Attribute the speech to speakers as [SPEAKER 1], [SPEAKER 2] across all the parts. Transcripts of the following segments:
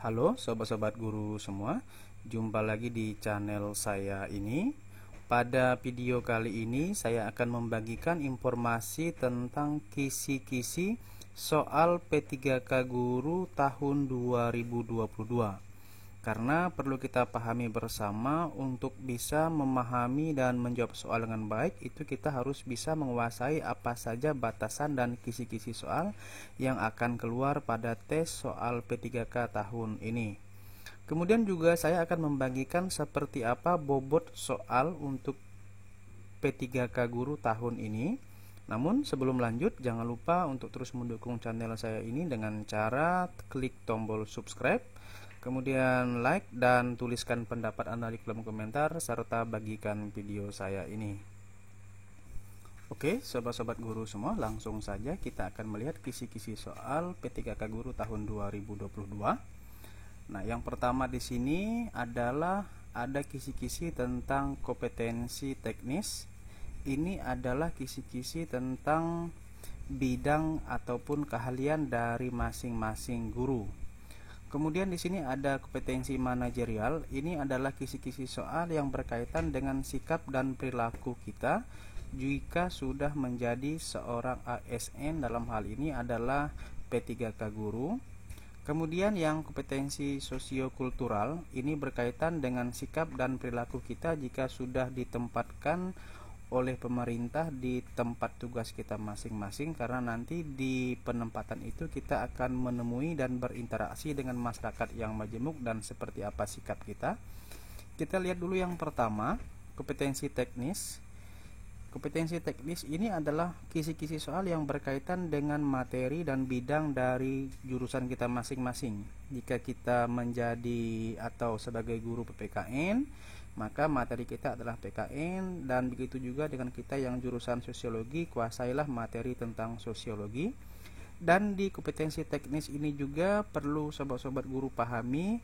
[SPEAKER 1] Halo sobat-sobat guru semua, jumpa lagi di channel saya ini. Pada video kali ini saya akan membagikan informasi tentang kisi-kisi soal P3K Guru tahun 2022. Karena perlu kita pahami bersama untuk bisa memahami dan menjawab soal dengan baik, itu kita harus bisa menguasai apa saja batasan dan kisi-kisi soal yang akan keluar pada tes soal P3K tahun ini. Kemudian juga saya akan membagikan seperti apa bobot soal untuk P3K Guru tahun ini. Namun sebelum lanjut, jangan lupa untuk terus mendukung channel saya ini dengan cara klik tombol subscribe, kemudian like dan tuliskan pendapat Anda di kolom komentar, serta bagikan video saya ini. Oke, sobat-sobat guru semua, langsung saja kita akan melihat kisi-kisi soal P3K Guru tahun 2022. Nah, yang pertama di sini adalah ada kisi-kisi tentang kompetensi teknis. Ini adalah kisi-kisi tentang bidang ataupun keahlian dari masing-masing guru. Kemudian di sini ada kompetensi manajerial. Ini adalah kisi-kisi soal yang berkaitan dengan sikap dan perilaku kita jika sudah menjadi seorang ASN, dalam hal ini adalah P3K Guru. Kemudian yang kompetensi sosiokultural, ini berkaitan dengan sikap dan perilaku kita jika sudah ditempatkan oleh pemerintah di tempat tugas kita masing-masing, karena nanti di penempatan itu kita akan menemui dan berinteraksi dengan masyarakat yang majemuk dan seperti apa sikap kita. Kita lihat dulu yang pertama, kompetensi teknis. Kompetensi teknis ini adalah kisi-kisi soal yang berkaitan dengan materi dan bidang dari jurusan kita masing-masing. Jika kita menjadi atau sebagai guru PPKN, maka materi kita adalah PKN, dan begitu juga dengan kita yang jurusan sosiologi, kuasailah materi tentang sosiologi. Dan di kompetensi teknis ini juga perlu sobat-sobat guru pahami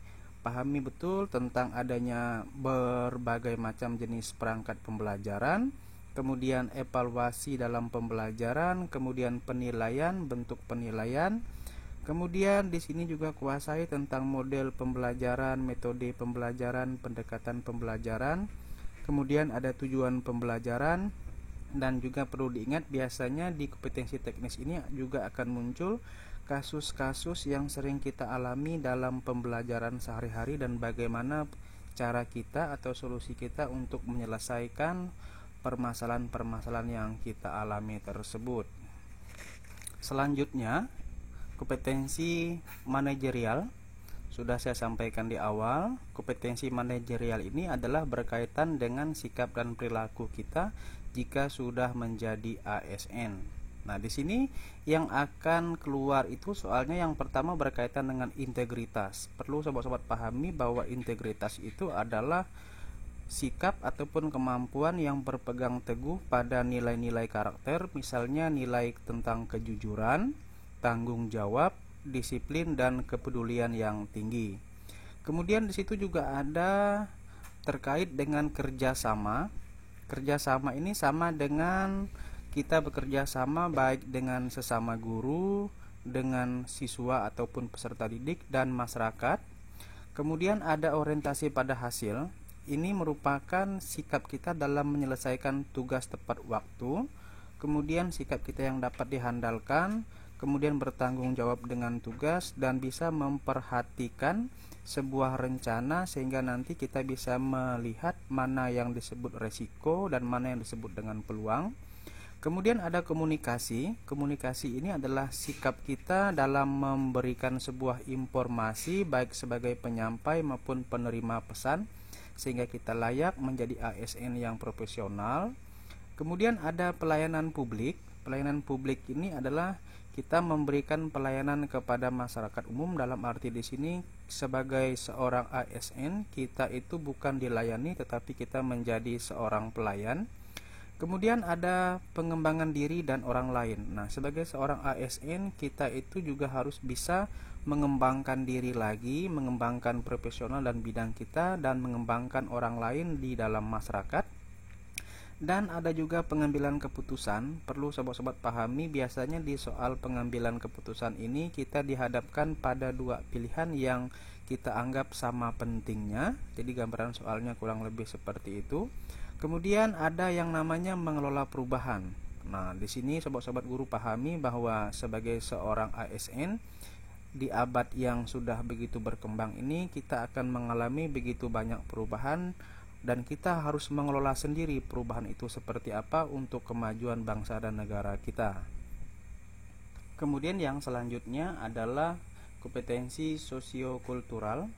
[SPEAKER 1] betul tentang adanya berbagai macam jenis perangkat pembelajaran, kemudian evaluasi dalam pembelajaran, kemudian penilaian, bentuk penilaian. Kemudian di sini juga kuasai tentang model pembelajaran, metode pembelajaran, pendekatan pembelajaran. Kemudian ada tujuan pembelajaran, dan juga perlu diingat biasanya di kompetensi teknis ini juga akan muncul kasus-kasus yang sering kita alami dalam pembelajaran sehari-hari dan bagaimana cara kita atau solusi kita untuk menyelesaikan permasalahan-permasalahan yang kita alami tersebut. Selanjutnya, kompetensi manajerial. Sudah saya sampaikan di awal, kompetensi manajerial ini adalah berkaitan dengan sikap dan perilaku kita jika sudah menjadi ASN. Nah, di sini yang akan keluar itu soalnya yang pertama berkaitan dengan integritas. Perlu sobat-sobat pahami bahwa integritas itu adalah sikap ataupun kemampuan yang berpegang teguh pada nilai-nilai karakter, misalnya nilai tentang kejujuran, tanggung jawab, disiplin, dan kepedulian yang tinggi. Kemudian di situ juga ada terkait dengan kerjasama. Kerjasama ini sama dengan kita bekerja sama baik dengan sesama guru, dengan siswa ataupun peserta didik, dan masyarakat. Kemudian ada orientasi pada hasil. Ini merupakan sikap kita dalam menyelesaikan tugas tepat waktu, kemudian sikap kita yang dapat dihandalkan, kemudian bertanggung jawab dengan tugas, dan bisa memperhatikan sebuah rencana sehingga nanti kita bisa melihat mana yang disebut resiko dan mana yang disebut dengan peluang. Kemudian ada komunikasi. Komunikasi ini adalah sikap kita dalam memberikan sebuah informasi baik sebagai penyampai maupun penerima pesan sehingga kita layak menjadi ASN yang profesional. Kemudian ada pelayanan publik. Pelayanan publik ini adalah kita memberikan pelayanan kepada masyarakat umum, dalam arti di sini sebagai seorang ASN kita itu bukan dilayani tetapi kita menjadi seorang pelayan. Kemudian ada pengembangan diri dan orang lain. Nah, sebagai seorang ASN kita itu juga harus bisa mengembangkan diri lagi, mengembangkan profesional dan bidang kita, dan mengembangkan orang lain di dalam masyarakat. Dan ada juga pengambilan keputusan. Perlu sobat-sobat pahami, biasanya di soal pengambilan keputusan ini kita dihadapkan pada dua pilihan yang kita anggap sama pentingnya. Jadi gambaran soalnya kurang lebih seperti itu. Kemudian ada yang namanya mengelola perubahan. Nah, di sini sobat-sobat guru pahami bahwa sebagai seorang ASN di abad yang sudah begitu berkembang ini, kita akan mengalami begitu banyak perubahan dan kita harus mengelola sendiri perubahan itu seperti apa untuk kemajuan bangsa dan negara kita. Kemudian yang selanjutnya adalah kompetensi sosiokultural.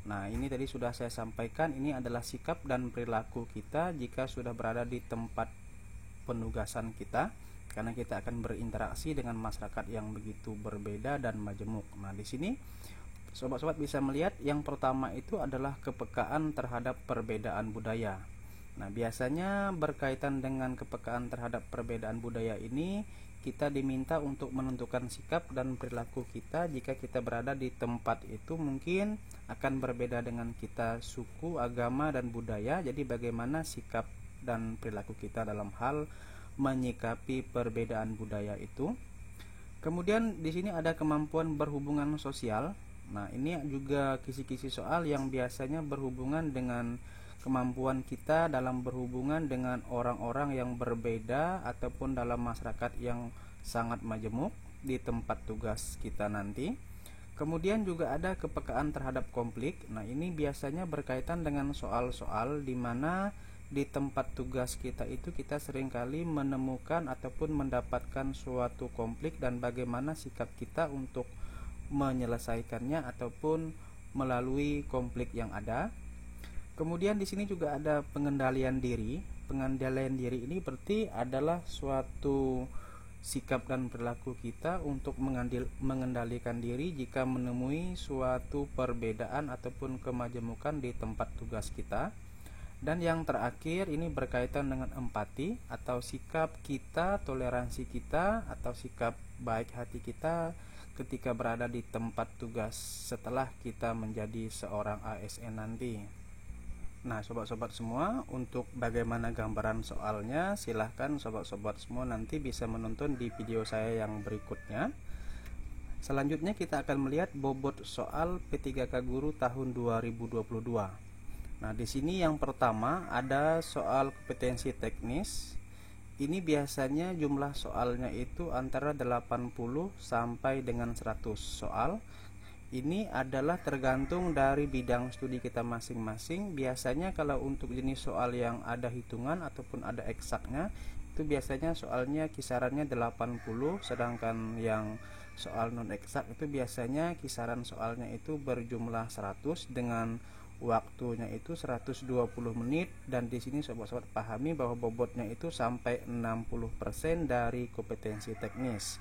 [SPEAKER 1] Nah, ini tadi sudah saya sampaikan, ini adalah sikap dan perilaku kita jika sudah berada di tempat penugasan kita, karena kita akan berinteraksi dengan masyarakat yang begitu berbeda dan majemuk. Nah, di sini sobat-sobat bisa melihat yang pertama itu adalah kepekaan terhadap perbedaan budaya. Nah, biasanya berkaitan dengan kepekaan terhadap perbedaan budaya ini, kita diminta untuk menentukan sikap dan perilaku kita jika kita berada di tempat itu mungkin akan berbeda dengan kita suku, agama, dan budaya. Jadi bagaimana sikap dan perilaku kita dalam hal menyikapi perbedaan budaya itu. Kemudian di sini ada kemampuan berhubungan sosial. Nah, ini juga kisi-kisi soal yang biasanya berhubungan dengan kemampuan kita dalam berhubungan dengan orang-orang yang berbeda ataupun dalam masyarakat yang sangat majemuk di tempat tugas kita nanti. Kemudian juga ada kepekaan terhadap konflik. Nah, ini biasanya berkaitan dengan soal-soal di mana di tempat tugas kita itu kita seringkali menemukan ataupun mendapatkan suatu konflik dan bagaimana sikap kita untuk menyelesaikannya ataupun melalui konflik yang ada. Kemudian di sini juga ada pengendalian diri. Pengendalian diri ini berarti adalah suatu sikap dan perilaku kita untuk mengendalikan diri jika menemui suatu perbedaan ataupun kemajemukan di tempat tugas kita. Dan yang terakhir ini berkaitan dengan empati atau sikap kita, toleransi kita atau sikap baik hati kita ketika berada di tempat tugas setelah kita menjadi seorang ASN nanti. Nah, sobat-sobat semua, untuk bagaimana gambaran soalnya silahkan sobat-sobat semua nanti bisa menonton di video saya yang berikutnya. Selanjutnya kita akan melihat bobot soal P3K Guru tahun 2022. Nah, di sini yang pertama ada soal kompetensi teknis. Ini biasanya jumlah soalnya itu antara 80 sampai dengan 100 soal. Ini adalah tergantung dari bidang studi kita masing-masing. Biasanya kalau untuk jenis soal yang ada hitungan ataupun ada eksaknya, itu biasanya soalnya kisarannya 80, sedangkan yang soal non eksak itu biasanya kisaran soalnya itu berjumlah 100 dengan waktunya itu 120 menit. Dan di sini sobat-sobat pahami bahwa bobotnya itu sampai 60% dari kompetensi teknis.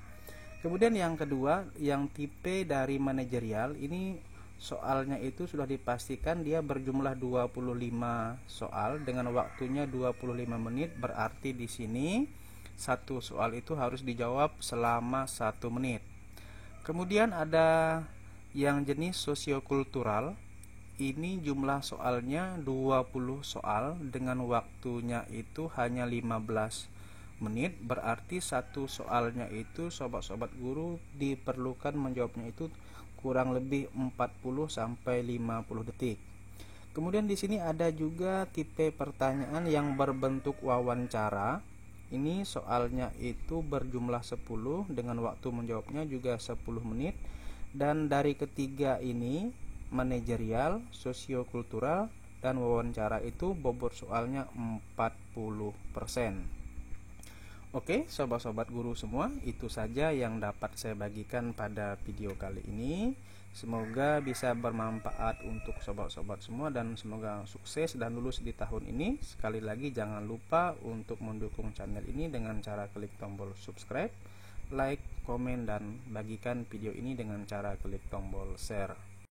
[SPEAKER 1] Kemudian yang kedua, yang tipe dari manajerial, ini soalnya itu sudah dipastikan dia berjumlah 25 soal dengan waktunya 25 menit. Berarti di sini satu soal itu harus dijawab selama 1 menit. Kemudian ada yang jenis sosiokultural. Ini jumlah soalnya 20 soal dengan waktunya itu hanya 15 menit. Berarti satu soalnya itu sobat-sobat guru diperlukan menjawabnya itu kurang lebih 40 sampai 50 detik. Kemudian di sini ada juga tipe pertanyaan yang berbentuk wawancara. Ini soalnya itu berjumlah 10 dengan waktu menjawabnya juga 10 menit. Dan dari ketiga ini, manajerial, sosiokultural, dan wawancara itu bobot soalnya 40%. Oke, sobat-sobat guru semua, itu saja yang dapat saya bagikan pada video kali ini. Semoga bisa bermanfaat untuk sobat-sobat semua dan semoga sukses dan lulus di tahun ini. Sekali lagi jangan lupa untuk mendukung channel ini dengan cara klik tombol subscribe, like, komen, dan bagikan video ini dengan cara klik tombol share.